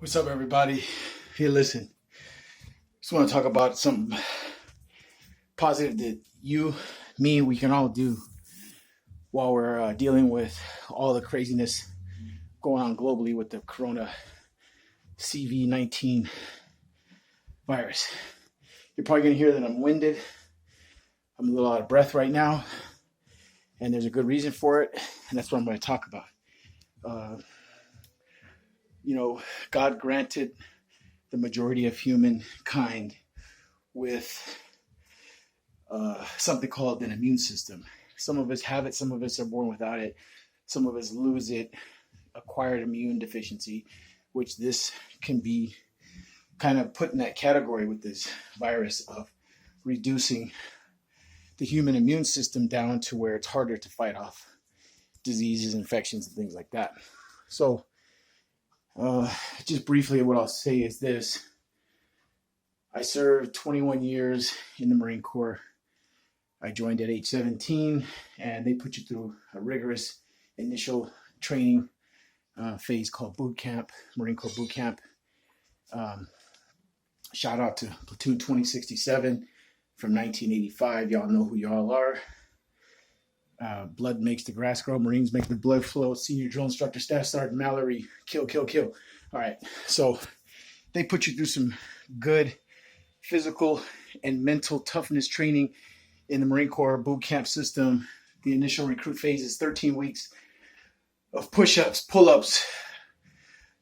What's up, everybody? Hey, listen, just want to talk about something positive that we can all do while we're dealing with all the craziness going on globally with the Corona CV-19 virus. You're probably going to hear that I'm winded. I'm a little out of breath right now, and there's a good reason for it, and that's what I'm going to talk about. Uh, God granted the majority of humankind with something called an immune system. Some of us have it, some of us are born without it, some of us lose it, acquired immune deficiency, which this can be kind of put in that category with this virus of reducing the human immune system down to where it's harder to fight off diseases, infections, and things like that. So, just briefly, what I'll say is this. I served 21 years in the Marine Corps. I joined at age 17, and they put you through a rigorous initial training phase called boot camp, Marine Corps boot camp. Shout out to Platoon 2067 from 1985. Y'all know who y'all are. Blood makes the grass grow. Marines make the blood flow. Senior drill instructor, Staff Sergeant Mallory. Kill, kill, kill. All right. So they put you through some good physical and mental toughness training in the Marine Corps boot camp system. The initial recruit phase is 13 weeks of push-ups, pull-ups.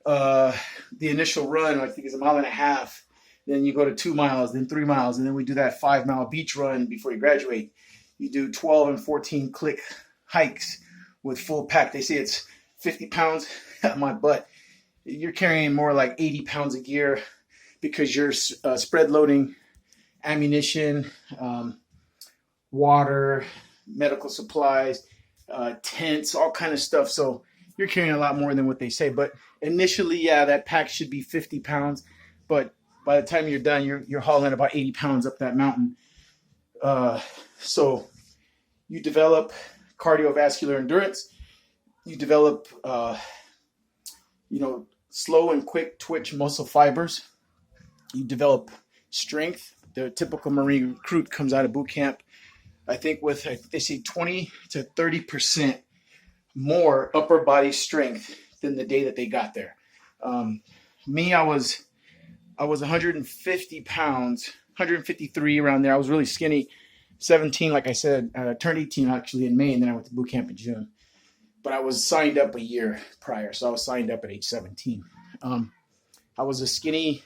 The initial run, I think, is 1.5 miles. Then you go to 2 miles, then 3 miles, and then we do that 5-mile beach run before you graduate. You do 12 and 14 click hikes with full pack. They say it's 50 pounds at my butt. You're carrying more like 80 pounds of gear because you're spread loading ammunition, water, medical supplies, tents, all kind of stuff. So you're carrying a lot more than what they say. But initially, yeah, that pack should be 50 pounds. But by the time you're done, you're hauling about 80 pounds up that mountain. So you develop cardiovascular endurance. You develop, slow and quick twitch muscle fibers. You develop strength. The typical Marine recruit comes out of boot camp, I think, with, they say 20 to 30% more upper body strength than the day that they got there. Me, I was 150 pounds, 153 around there. I was really skinny. 17, like I said, turned 18 actually in May, and then I went to boot camp in June. But I was signed up a year prior, so I was signed up at age 17. I was a skinny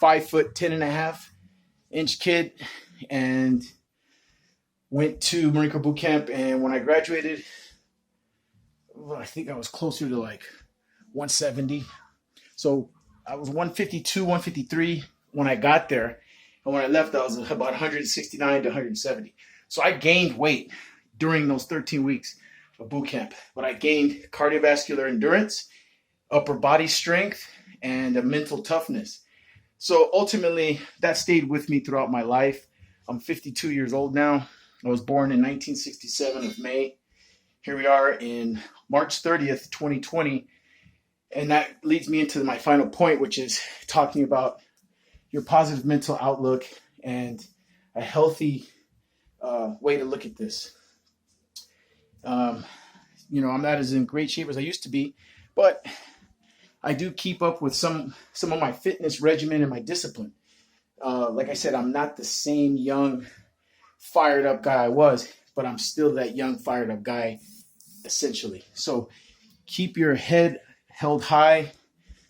5'10.5" kid, and went to Marine Corps boot camp. And when I graduated, I think I was closer to like 170. So I was 152, 153 when I got there. And when I left, I was about 169 to 170. So I gained weight during those 13 weeks of boot camp. But I gained cardiovascular endurance, upper body strength, and a mental toughness. So ultimately, that stayed with me throughout my life. I'm 52 years old now. I was born in 1967 of May. Here we are in March 30th, 2020. And that leads me into my final point, which is talking about your positive mental outlook and a healthy way to look at this. I'm not as in great shape as I used to be, but I do keep up with some of my fitness regimen and my discipline. Like I said, I'm not the same young, fired up guy I was, but I'm still that young, fired up guy, essentially. So keep your head held high,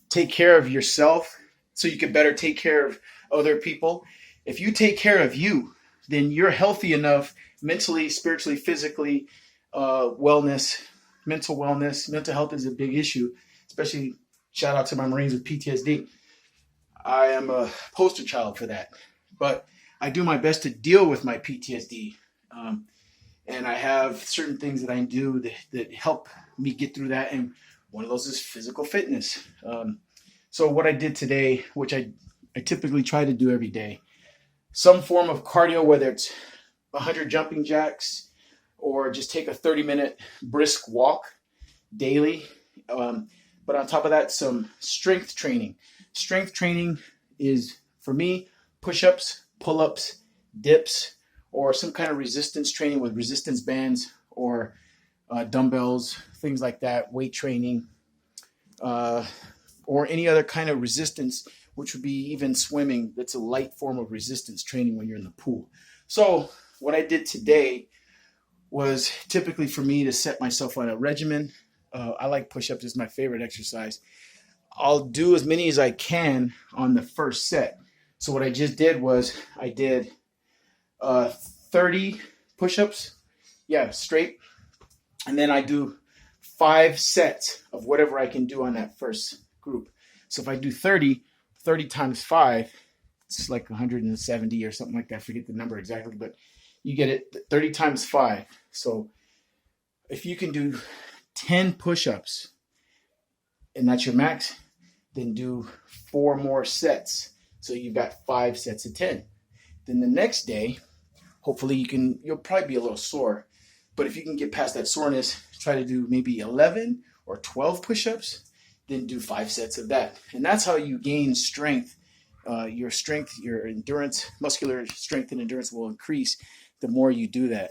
take care of yourself so you can better take care of other people. If you take care of you, then you're healthy enough mentally, spiritually, physically, wellness, mental wellness. Mental health is a big issue, especially shout out to my Marines with PTSD. I am a poster child for that, but I do my best to deal with my PTSD. And I have certain things that I do that help me get through that. And one of those is physical fitness. So what I did today, which I typically try to do every day, some form of cardio, whether it's 100 jumping jacks or just take a 30-minute brisk walk daily. But on top of that, some strength training. Strength training is, for me, push-ups, pull-ups, dips, or some kind of resistance training with resistance bands or dumbbells, things like that, weight training, or any other kind of resistance, which would be even swimming. That's a light form of resistance training when you're in the pool. So what I did today was typically for me to set myself on a regimen. I like push-ups. It's my favorite exercise. I'll do as many as I can on the first set. So what I just did was I did 30 push-ups, straight. And then I do 5 sets of whatever I can do on that first group. So if I do 30 times 5, it's like 170 or something like that. I forget the number exactly, but you get it, 30 times 5. So if you can do 10 push-ups and that's your max, then do 4 more sets. So you've got 5 sets of 10. Then the next day, hopefully you'll probably be a little sore, but if you can get past that soreness, try to do maybe 11 or 12 push-ups, then do 5 sets of that. And that's how you gain strength. Your endurance, muscular strength and endurance will increase the more you do that.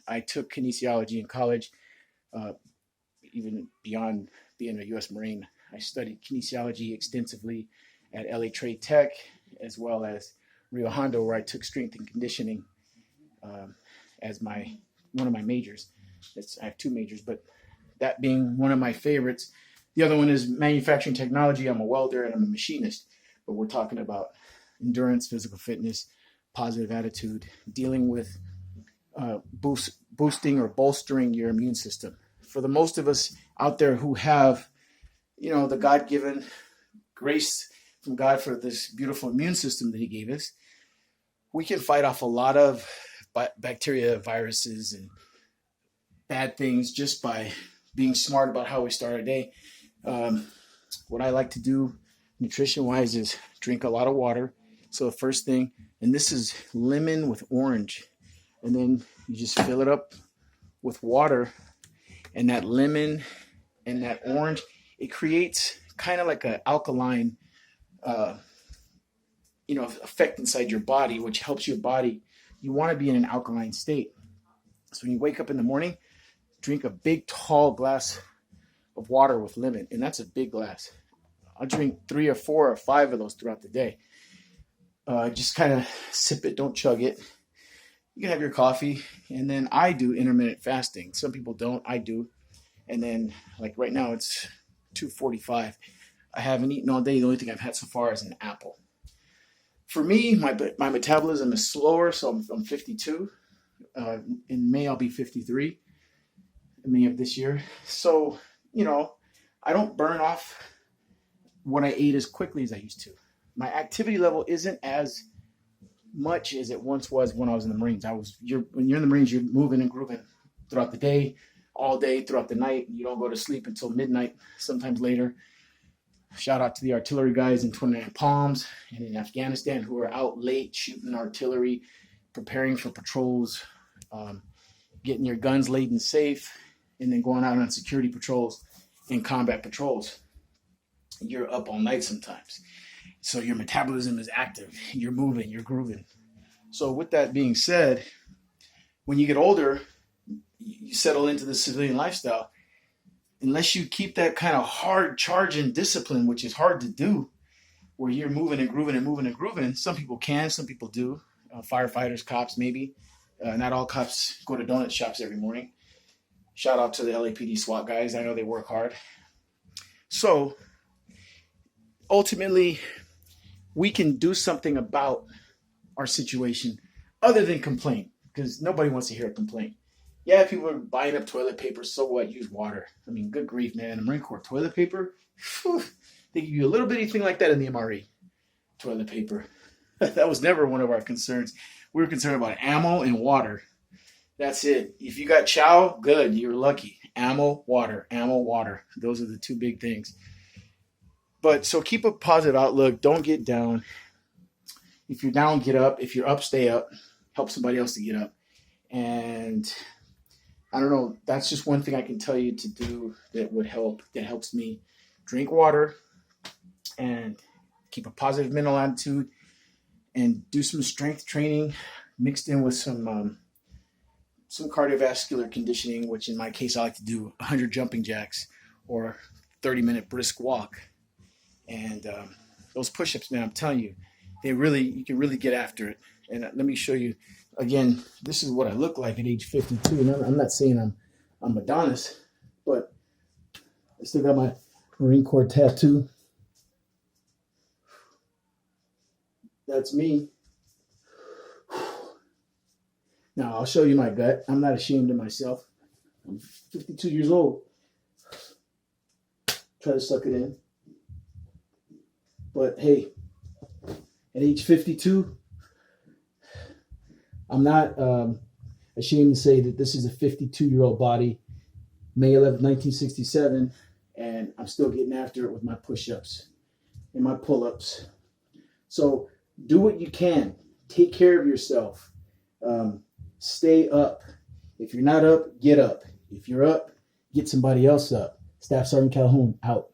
I took kinesiology in college, even beyond being a U.S. Marine. I studied kinesiology extensively at LA Trade Tech, as well as Rio Hondo, where I took strength and conditioning as one of my majors. I have 2 majors, but that being one of my favorites. The other one is manufacturing technology. I'm a welder and I'm a machinist, but we're talking about endurance, physical fitness, positive attitude, dealing with boosting or bolstering your immune system. For the most of us out there who have, the God-given grace from God for this beautiful immune system that he gave us, we can fight off a lot of bacteria, viruses, and bad things just by being smart about how we start our day. What I like to do nutrition-wise is drink a lot of water. So the first thing, and this is lemon with orange, and then you just fill it up with water, and that lemon and that orange, it creates kind of like an alkaline effect inside your body, which helps your body. You want to be in an alkaline state. So when you wake up in the morning, drink a big tall glass of water with lemon, and that's a big glass. I'll drink 3 or 4 or 5 of those throughout the day. Just kind of sip it, don't chug it. You can have your coffee, and then I do intermittent fasting. Some people don't, I do. And then, like right now, it's 2:45. I haven't eaten all day. The only thing I've had so far is an apple. For me, my metabolism is slower, so I'm 52. In May, I'll be 53. In May of this year. So, I don't burn off what I ate as quickly as I used to. My activity level isn't as much as it once was when I was in the Marines. When you're in the Marines, you're moving and grooving throughout the day, all day, throughout the night. You don't go to sleep until midnight, sometimes later. Shout out to the artillery guys in 29 Palms and in Afghanistan who are out late shooting artillery, preparing for patrols, getting your guns laden safe, and then going out on security patrols and combat patrols. You're up all night sometimes. So your metabolism is active. You're moving, you're grooving. So with that being said, when you get older, you settle into the civilian lifestyle. Unless you keep that kind of hard charge and discipline, which is hard to do, where you're moving and grooving and moving and grooving. Some people can, some people do. Firefighters, cops, maybe. Not all cops go to donut shops every morning. Shout out to the LAPD SWAT guys. I know they work hard. So ultimately, we can do something about our situation other than complain, because nobody wants to hear a complaint. Yeah, people are buying up toilet paper, so what? Use water. I mean, good grief, man. The Marine Corps toilet paper, whew, they give you a little bitty thing like that in the MRE. Toilet paper. That was never one of our concerns. We were concerned about ammo and water. That's it. If you got chow, good. You're lucky. Ammo, water. Those are the 2 big things. But so keep a positive outlook. Don't get down. If you're down, get up. If you're up, stay up. Help somebody else to get up. And I don't know. That's just one thing I can tell you to do that would help. That helps me. Drink water and keep a positive mental attitude, and do some strength training mixed in with some cardiovascular conditioning, which in my case I like to do 100 jumping jacks or 30-minute brisk walk. And those push-ups, man, I'm telling you, you can really get after it. And let me show you again. This is what I look like at age 52. And I'm not saying I'm Adonis, but I still got my Marine Corps tattoo. That's me. Now I'll show you my gut. I'm not ashamed of myself. I'm 52 years old. Try to suck it in. But hey, at age 52, I'm not ashamed to say that this is a 52-year-old body, May 11th, 1967, and I'm still getting after it with my push-ups and my pull-ups. So do what you can. Take care of yourself. Stay up. If you're not up, get up. If you're up, get somebody else up. Staff Sergeant Calhoun, out.